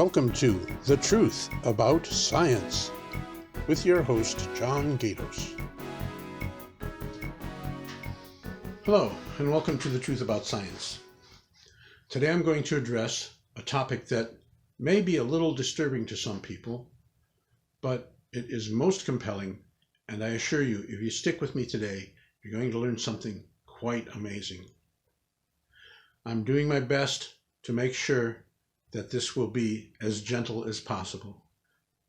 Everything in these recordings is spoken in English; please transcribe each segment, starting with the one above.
Welcome to The Truth About Science with your host, John Gatos. Hello, and welcome to The Truth About Science. Today I'm going to address a topic that may be a little disturbing to some people, but it is most compelling, and I assure you, if you stick with me today, you're going to learn something quite amazing. I'm doing my best to make sure that this will be as gentle as possible.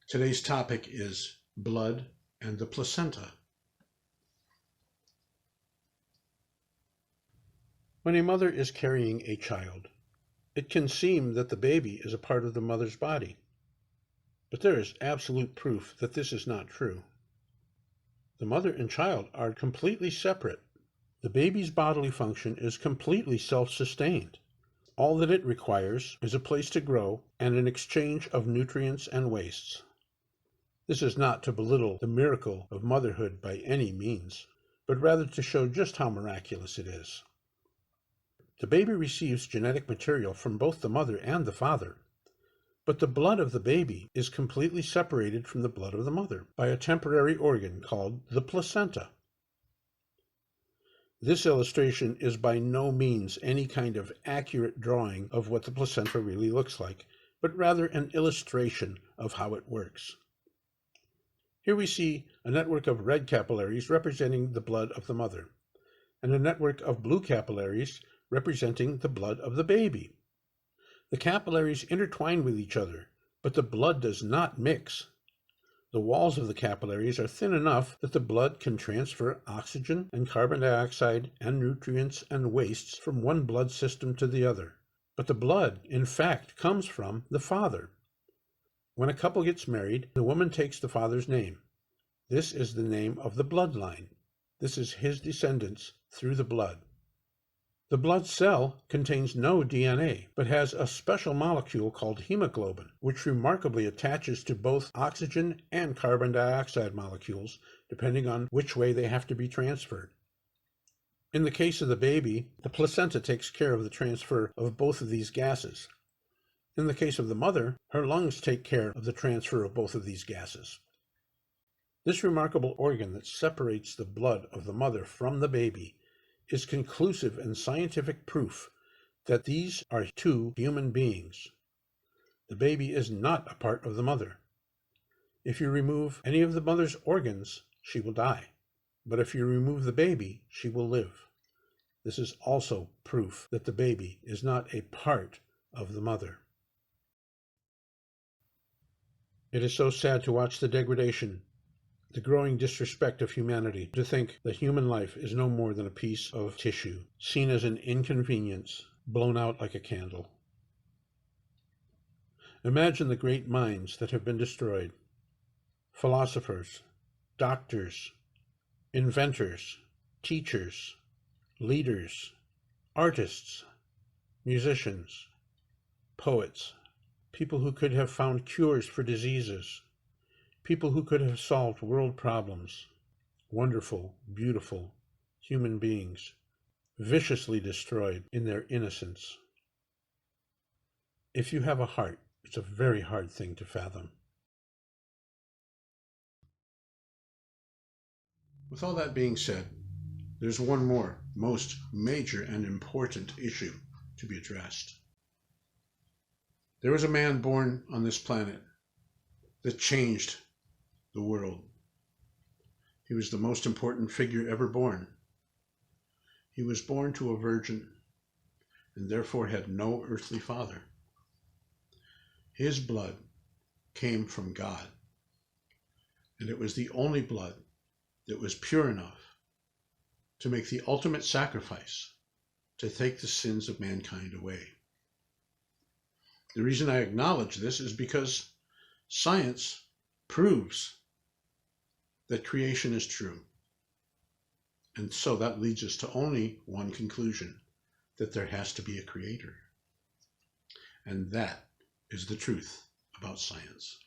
Today's topic is blood and the placenta. When a mother is carrying a child, it can seem that the baby is a part of the mother's body. But there is absolute proof that this is not true. The mother and child are completely separate. The baby's bodily function is completely self-sustained. All that it requires is a place to grow and an exchange of nutrients and wastes. This is not to belittle the miracle of motherhood by any means, but rather to show just how miraculous it is. The baby receives genetic material from both the mother and the father, but the blood of the baby is completely separated from the blood of the mother by a temporary organ called the placenta. This illustration is by no means any kind of accurate drawing of what the placenta really looks like, but rather an illustration of how it works. Here we see a network of red capillaries representing the blood of the mother, and a network of blue capillaries representing the blood of the baby. The capillaries intertwine with each other, but the blood does not mix. The walls of the capillaries are thin enough that the blood can transfer oxygen and carbon dioxide and nutrients and wastes from one blood system to the other. But the blood, in fact, comes from the father. When a couple gets married, the woman takes the father's name. This is the name of the bloodline. This is his descendants through the blood. The blood cell contains no DNA, but has a special molecule called hemoglobin, which remarkably attaches to both oxygen and carbon dioxide molecules, depending on which way they have to be transferred. In the case of the baby, the placenta takes care of the transfer of both of these gases. In the case of the mother, her lungs take care of the transfer of both of these gases. This remarkable organ that separates the blood of the mother from the baby is conclusive and scientific proof that these are two human beings. The baby is not a part of the mother. If you remove any of the mother's organs, she will die. But if you remove the baby, she will live. This is also proof that the baby is not a part of the mother. It is so sad to watch the degradation, the growing disrespect of humanity, to think that human life is no more than a piece of tissue, seen as an inconvenience, blown out like a candle. Imagine the great minds that have been destroyed. Philosophers, doctors, inventors, teachers, leaders, artists, musicians, poets, people who could have found cures for diseases, people who could have solved world problems, wonderful, beautiful human beings, viciously destroyed in their innocence. If you have a heart, it's a very hard thing to fathom. With all that being said, there's one more, most major and important issue to be addressed. There was a man born on this planet that changed the world. He was the most important figure ever born. He was born to a virgin and therefore had no earthly father. His blood came from God, and it was the only blood that was pure enough to make the ultimate sacrifice to take the sins of mankind away. The reason I acknowledge this is because science proves that creation is true. And so that leads us to only one conclusion, that there has to be a creator. And that is the truth about science.